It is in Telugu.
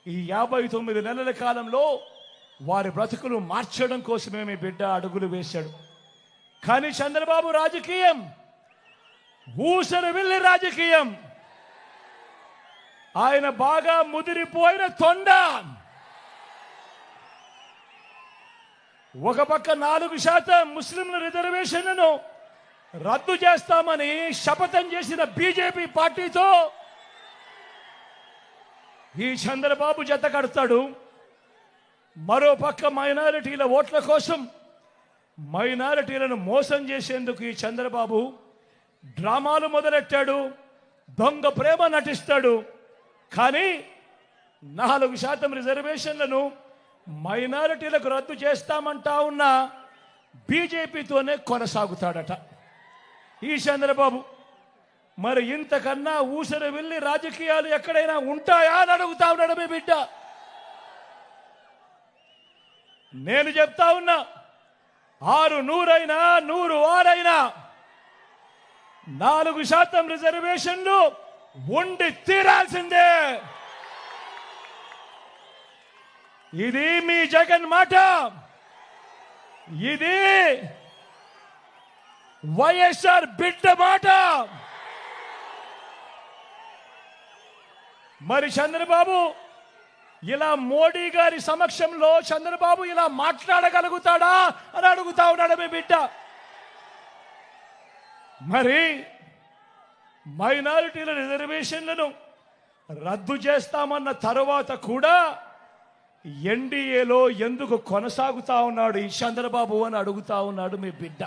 ఈ 59 నెలల కాలంలో వారి బ్రతుకులు మార్చడం కోసమే మీ బిడ్డ అడుగులు వేశాడు. కానీ చంద్రబాబు రాజకీయం ఊసరు వెళ్ళి రాజకీయం. ఆయన బాగా ముదిరిపోయిన తొండ. ఒక పక్క 4% ముస్లింల రిజర్వేషన్లను రద్దు చేస్తామని శపథం చేసిన బీజేపీ పార్టీతో ఈ చంద్రబాబు జత కడతాడు. మరో పక్క మైనారిటీల ఓట్ల కోసం మైనారిటీలను మోసం చేసేందుకు ఈ చంద్రబాబు డ్రామాలు మొదలెట్టాడు. దొంగ ప్రేమ నటిస్తాడు. కానీ 4% రిజర్వేషన్లను మైనారిటీలకు రద్దు చేస్తామంటా ఉన్న బీజేపీతోనే కొనసాగుతాడట ఈ చంద్రబాబు. మరి ఇంతకన్నా ఊసర వెళ్ళి రాజకీయాలు ఎక్కడైనా ఉంటాయా అని అడుగుతా ఉన్నాడు మీ బిడ్డ. నేను చెప్తా ఉన్నా, 600 అయినా 106 అయినా 4% రిజర్వేషన్లు ఉండి తీరాల్సిందే. ఇది మీ జగన్ మాట. ఇది వైఎస్ఆర్ బిడ్డ మాట. మరి చంద్రబాబు ఇలా మోడీ గారి సమక్షంలో చంద్రబాబు ఇలా మాట్లాడగలుగుతాడా అని అడుగుతా ఉన్నాడు మీ బిడ్డ. మరి మైనారిటీల రిజర్వేషన్లను రద్దు చేస్తామన్న తరువాత కూడా ఎన్డీఏలో ఎందుకు కొనసాగుతా ఉన్నాడు ఈ చంద్రబాబు అని అడుగుతా ఉన్నాడు మీ బిడ్డ.